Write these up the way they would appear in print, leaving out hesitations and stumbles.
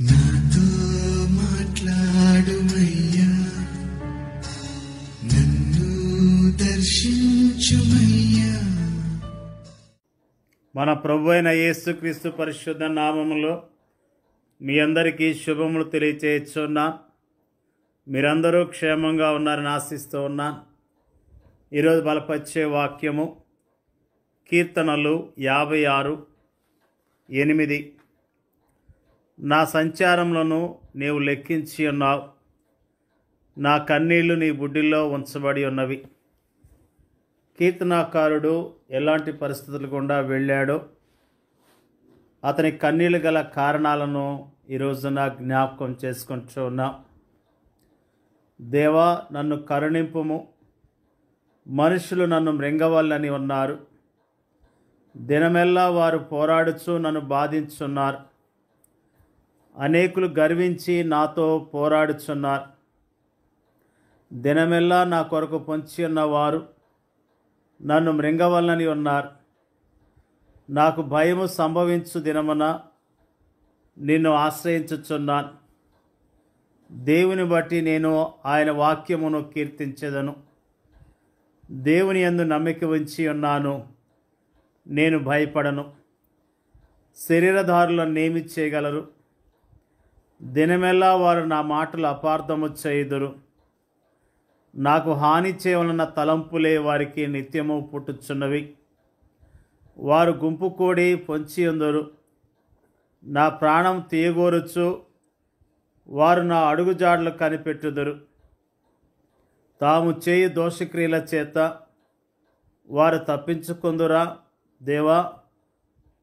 నాతో మాట్లాడుమయ్యా, నన్ను దర్శించుమయ్యా. మన ప్రభు అయిన యేసుక్రీస్తు పరిశుద్ధ నామములో మీ అందరికీ శుభములు తెలియచేస్తున్నా. మీరందరూ క్షేమంగా ఉన్నారని ఆశిస్తూ ఉన్నా. ఈరోజు బలపరిచే వాక్యము కీర్తనలు 56:8. నా సంచారములను నీవు లెక్కించి ఉన్నావు, నా కన్నీళ్లు నీ బుడ్డిలో ఉంచబడి ఉన్నవి. కీర్తనాకారుడు ఎలాంటి పరిస్థితులు గుండా వెళ్ళాడో, అతని కన్నీళ్ళు గల కారణాలను ఈరోజున జ్ఞాపకం చేసుకుంటూ ఉన్నాం. దేవా, నన్ను కరుణింపుము, మనుషులు నన్ను మృంగవల్లని ఉన్నారు. దినమెల్లా వారు పోరాడుచు నన్ను బాధించున్నారు. అనేకులు గర్వించి నాతో పోరాడుచున్నారు. దినమెల్లా నా కొరకు పొంచి ఉన్నవారు నన్ను మృంగవల్లని ఉన్నారు. నాకు భయము సంభవించు దినమున నిన్ను ఆశ్రయించుచున్నాను. దేవుని బట్టి నేను ఆయన వాక్యమును కీర్తించెదను. దేవుని యందు నమ్మిక ఉంచి ఉన్నాను, నేను భయపడను. శరీరధారులను నేమి చేయగలరు? దినమెల్లా వారు నా మాటలు అపార్థము చేయుదురు. నాకు హాని చేయవలన తలంపులే వారికి నిత్యము పుట్టుచున్నవి. వారు గుంపు కూడి పొంచి ఉందరు. నా ప్రాణం తీయగోరుచు వారు నా అడుగుజాడలు కనిపెట్టుదురు. తాము చేయు దోషక్రియల చేత వారు తప్పించుకుందురా. దేవా,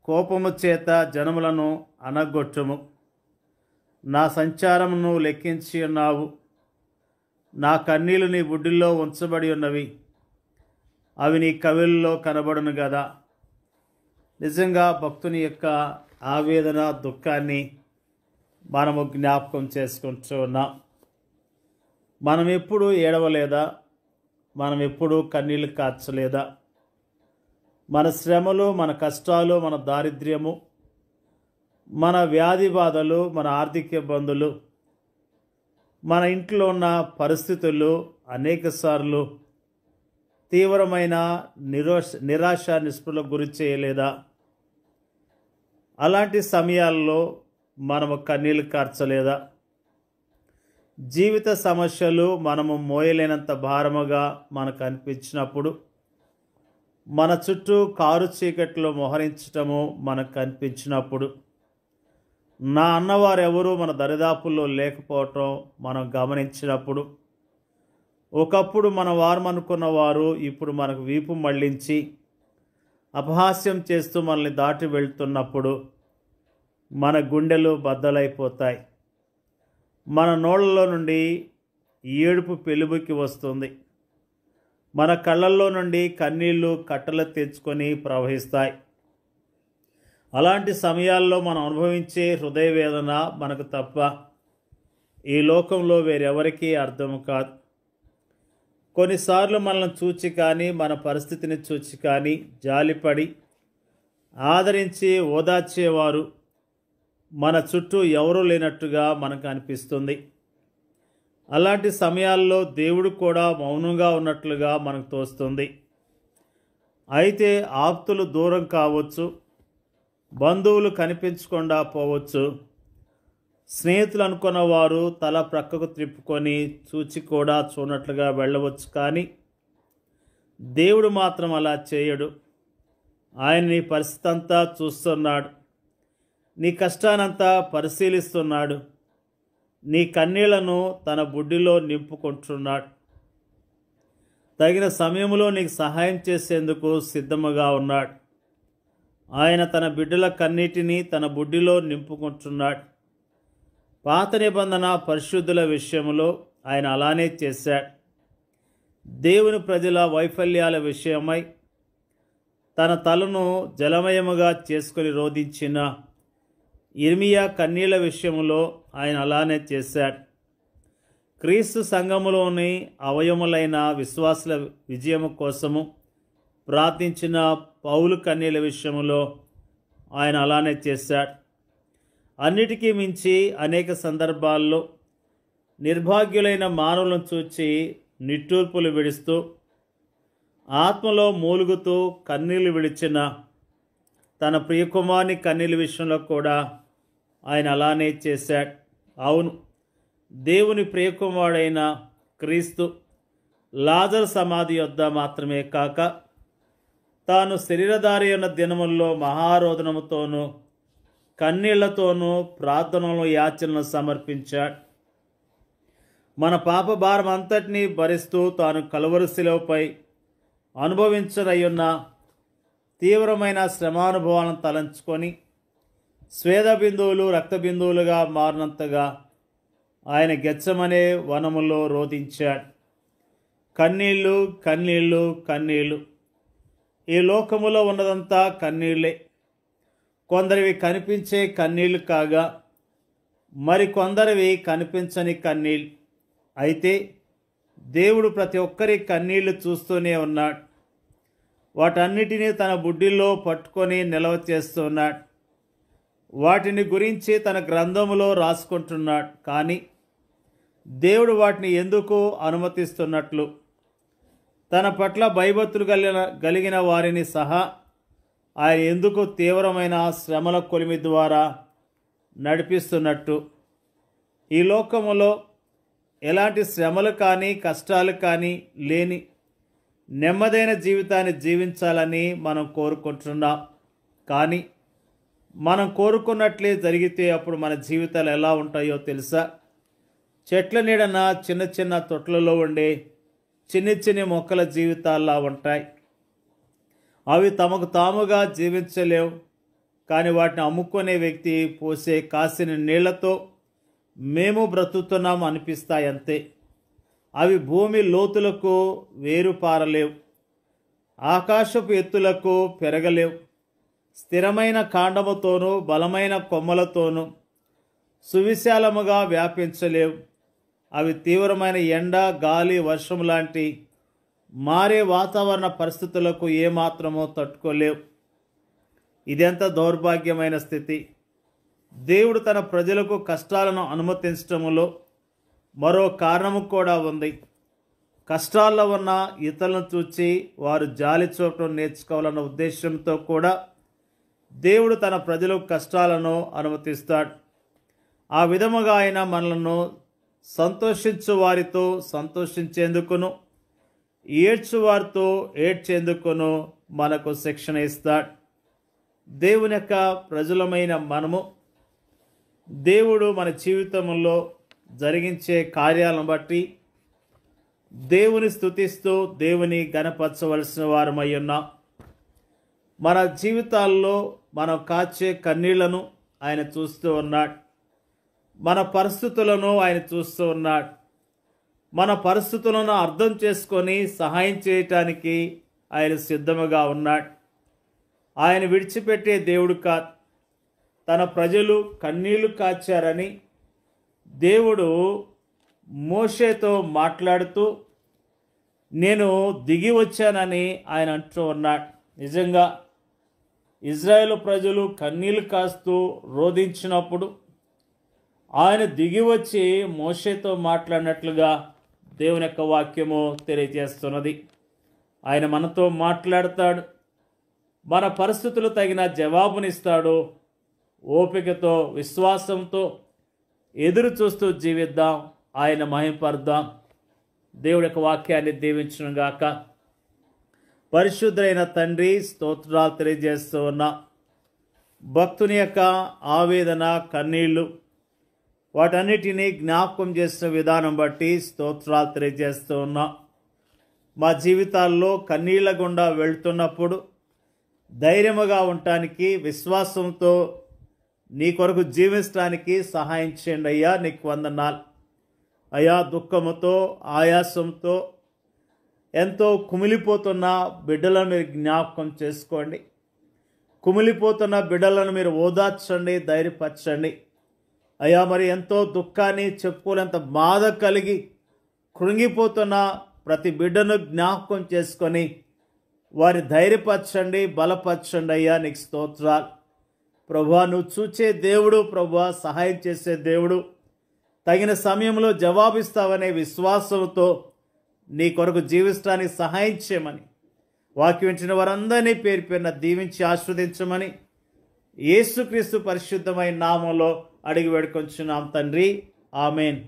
కోపము చేత జనములను అనగొట్టుము. నా సంచారమును లెక్కించి ఉన్నావు, నా కన్నీళ్లు నీ బుడ్డిలో ఉంచబడి ఉన్నవి. అవి నీ కవిల్లో కనబడును కదా. నిజంగా భక్తుని యొక్క ఆవేదన, దుఃఖాన్ని మనము జ్ఞాపకం చేసుకుంటూ ఉన్నాం. మనం ఎప్పుడు ఏడవలేదా? మనం ఎప్పుడు కన్నీళ్లు కార్చలేదా? మన శ్రమలు, మన కష్టాలు, మన దారిద్ర్యము, మన వ్యాధి బాధలు, మన ఆర్థిక ఇబ్బందులు, మన ఇంట్లో ఉన్న పరిస్థితులు అనేకసార్లు తీవ్రమైన నిరాశ నిస్పృహలకు గురి చేయలేదా? అలాంటి సమయాల్లో మనము కన్నీళ్లు కార్చలేదా? జీవిత సమస్యలు మనము మోయలేనంత భారముగా మనకు అనిపించినప్పుడు, మన చుట్టూ కారు చీకట్లో మోహరించటము మనకు కనిపించినప్పుడు, నా అన్నవారు ఎవరూ మన దరిదాపుల్లో లేకపోవటం మనం గమనించినప్పుడు, ఒకప్పుడు మన వారు అనుకున్న వారు ఇప్పుడు మనకు వీపు మళ్లించి అపహాస్యం చేస్తూ మనల్ని దాటి వెళ్తున్నప్పుడు మన గుండెలు బద్దలైపోతాయి. మన నోళ్ళలో నుండి ఏడుపు పెలుబుకి వస్తుంది. మన కళ్ళల్లో నుండి కన్నీళ్లు కట్టలు తెచ్చుకొని ప్రవహిస్తాయి. అలాంటి సమయాల్లో మనం అనుభవించే హృదయ వేదన మనకు తప్ప ఈ లోకంలో వేరెవరికీ అర్థం కాదు. కొన్నిసార్లు మనల్ని చూచి కానీ, మన పరిస్థితిని చూచి కానీ జాలిపడి ఆదరించి ఓదార్చేవారు మన చుట్టూ ఎవరూ లేనట్టుగా మనకు అనిపిస్తుంది. అలాంటి సమయాల్లో దేవుడు కూడా మౌనంగా ఉన్నట్లుగా మనకు తోస్తుంది. అయితే ఆప్తులు దూరం కావచ్చు, బంధువులు కనిపించకుండా పోవచ్చు, స్నేహితులు అనుకున్న వారు తల ప్రక్కకు త్రిప్పుకొని చూచి కూడా చూడనట్లుగా వెళ్ళవచ్చు. కానీ దేవుడు మాత్రం అలా చేయడు. ఆయన నీ పరిస్థితి అంతా చూస్తున్నాడు, నీ కష్టానంతా పరిశీలిస్తున్నాడు, నీ కన్నీళ్లను తన బుడ్డిలో నింపుకుంటున్నాడు. తగిన సమయంలో నీకు సహాయం చేసేందుకు సిద్ధముగా ఉన్నాడు. ఆయన తన బిడ్డల కన్నీటిని తన బుడ్డిలో నింపుకుంటున్నాడు. పాత నిబంధన పరిశుద్ధుల విషయంలో ఆయన అలానే చేశాడు. దేవుని ప్రజల వైఫల్యాల విషయమై తన తలను జలమయముగా చేసుకొని రోధించిన ఇర్మియా కన్నీళ్ల విషయంలో ఆయన అలానే చేశాడు. క్రీస్తు సంఘములోని అవయములైన విశ్వాసుల విజయము కోసము ప్రార్థించిన పౌలు కన్నీళ్ల విషయంలో ఆయన అలానే చేశాడు. అన్నిటికీ మించి అనేక సందర్భాల్లో నిర్భాగ్యులైన మానవులను చూచి నిట్టూర్పులు విడుస్తూ ఆత్మలో మూలుగుతూ కన్నీళ్లు విడిచిన తన ప్రియకుమారుని కన్నీళ్ళ విషయంలో కూడా ఆయన అలానే చేశాడు. అవును, దేవుని ప్రియకుమారుడైన క్రీస్తు లాజరు సమాధి యొద్ద మాత్రమే కాక తాను శరీరధారి ఉన్న దినముల్లో మహారోదనముతోనూ కన్నీళ్లతోనూ ప్రార్థనలు యాచనలు సమర్పించాడు. మన పాప భారం అంతటినీ భరిస్తూ తాను కలువరి శిలువపై అనుభవించనయ్యున్న తీవ్రమైన శ్రమానుభవాలను తలంచుకొని స్వేద బిందువులు రక్త బిందువులుగా మారినంతగా ఆయన గెత్సెమనే వనములో రోదించాడు. కన్నీళ్ళు కన్నీళ్ళు కన్నీళ్ళు. ఈ లోకములో ఉన్నదంతా కన్నీళ్ళే. కొందరివి కనిపించే కన్నీళ్లు కాగా మరికొందరివి కనిపించని కన్నీళ్ళు. అయితే దేవుడు ప్రతి ఒక్కరి కన్నీళ్లు చూస్తూనే ఉన్నాడు. వాటన్నిటినీ తన బుడ్డిలో పట్టుకొని నిల్వ చేస్తున్నాడు. వాటిని గురించి తన గ్రంథములో రాసుకుంటున్నాడు. కానీ దేవుడు వాటిని ఎందుకు అనుమతిస్తున్నట్లు, తన పట్ల భయభక్తులు కలిగిన వారిని సహా ఆయన ఎందుకు తీవ్రమైన శ్రమల కొలిమి ద్వారా నడిపిస్తున్నట్టు, ఈ లోకములో ఎలాంటి శ్రమలు కానీ కష్టాలు కానీ లేని నెమ్మదైన జీవితాన్ని జీవించాలని మనం కోరుకుంటున్నాం. కానీ మనం కోరుకున్నట్లే జరిగితే అప్పుడు మన జీవితాలు ఎలా ఉంటాయో తెలుసా? చెట్ల నీడన చిన్న చిన్న తొట్లలో ఉండే చిన్ని చిన్ని మొక్కల జీవితాల్లా ఉంటాయి. అవి తమకు తాముగా జీవించలేవు. కానీ వాటిని అమ్ముకునే వ్యక్తి పోసే కాసిన నీళ్లతో మేము బ్రతుకుతున్నాం అనిపిస్తాయి అంతే. అవి భూమి లోతులకు వేరు పారలేవు, ఆకాశపు ఎత్తులకు పెరగలేవు. స్థిరమైన కాండముతోనూ బలమైన కొమ్మలతోనూ సువిశాలముగా వ్యాపించలేవు. అవి తీవ్రమైన ఎండ, గాలి, వర్షం లాంటి మారే వాతావరణ పరిస్థితులకు ఏమాత్రమో తట్టుకోలేవు. ఇదెంత దౌర్భాగ్యమైన స్థితి! దేవుడు తన ప్రజలకు కష్టాలను అనుమతించటములో మరో కారణము కూడా ఉంది. కష్టాల్లో ఉన్న ఇతరులను చూచి వారు జాలి చూపడం నేర్చుకోవాలన్న ఉద్దేశంతో కూడా దేవుడు తన ప్రజలకు కష్టాలను అనుమతిస్తాడు. ఆ విధముగా ఆయన మనలను సంతోషించు వారితో సంతోషించేందుకును, ఏడ్చువారితో ఏడ్చేందుకును మనకు శిక్షణ ఇస్తాడు. దేవుని యొక్క ప్రజలమైన మనము దేవుడు మన జీవితంలో జరిగించే కార్యాలను బట్టి దేవుని స్తుతిస్తూ దేవుని గణపరచవలసిన వారమై ఉన్నాం. మన జీవితాల్లో మనం కాచే కన్నీళ్లను ఆయన చూస్తూ ఉన్నాడు. మన పరిస్థితులను ఆయన చూస్తూ ఉన్నాడు. మన పరిస్థితులను అర్థం చేసుకొని సహాయం చేయటానికి ఆయన సిద్ధముగా ఉన్నాడు. ఆయన విడిచిపెట్టే దేవుడు కాదు. తన ప్రజలు కన్నీళ్లు కాచారని దేవుడు మోషేతో మాట్లాడుతూ నేను దిగి వచ్చానని ఆయన అంటూ ఉన్నాడు. నిజంగా ఇజ్రాయేలు ప్రజలు కన్నీళ్లు కాస్తూ రోధించినప్పుడు ఆయన దిగి వచ్చి మోషేతో మాట్లాడినట్లుగా దేవుని యొక్క వాక్యము తెలియజేస్తున్నది. ఆయన మనతో మాట్లాడతాడు. మన పరిస్థితులు తగిన జవాబునిస్తాడు. ఓపికతో విశ్వాసంతో ఎదురు చూస్తూ జీవిద్దాం, ఆయన మహింపరుద్దాం. దేవుడి యొక్క వాక్యాన్ని దీవించును గాక. పరిశుద్ధులైన తండ్రి, స్తోత్రాలు తెలియజేస్తూ ఉన్నా. భక్తుని యొక్క ఆవేదన, కన్నీళ్లు, వాటన్నిటినీ జ్ఞాపకం చేసిన విధానం బట్టి స్తోత్రాలు తెలియజేస్తూ ఉన్నా. మా జీవితాల్లో కన్నీళ్ల గుండా వెళ్తున్నప్పుడు ధైర్యముగా ఉండటానికి, విశ్వాసంతో నీ కొరకు జీవించడానికి సహాయం చేయండి అయ్యా. నీకు వందనాలు అయ్యా. దుఃఖముతో, ఆయాసంతో ఎంతో కుమిలిపోతున్న బిడ్డలను మీరు జ్ఞాపకం చేసుకోండి. కుమిలిపోతున్న బిడ్డలను మీరు ఓదార్చండి, ధైర్యపరచండి అయ్యా. మరి ఎంతో దుఃఖాన్ని చెప్పుకోలేంత బాధ కలిగి కృంగిపోతున్న ప్రతి బిడ్డను జ్ఞాపకం చేసుకొని వారి ధైర్యపరచండి, బలపరచండి అయ్యా. నీకు స్తోత్రాలు. ప్రభువా నువ్వు చూచే దేవుడు, ప్రభువా సహాయం చేసే దేవుడు, తగిన సమయంలో జవాబిస్తావనే విశ్వాసంతో నీ కొరకు జీవిస్తానికి సహాయం చేయమని, వాక్యం వింటున్న వారందరినీ పేరు పేరున దీవించి ఆస్వాదించమని యేసుక్రీస్తు పరిశుద్ధమైన నామంలో అడిగి వేడుకొంచున్నాం తండ్రి. ఆమెన్.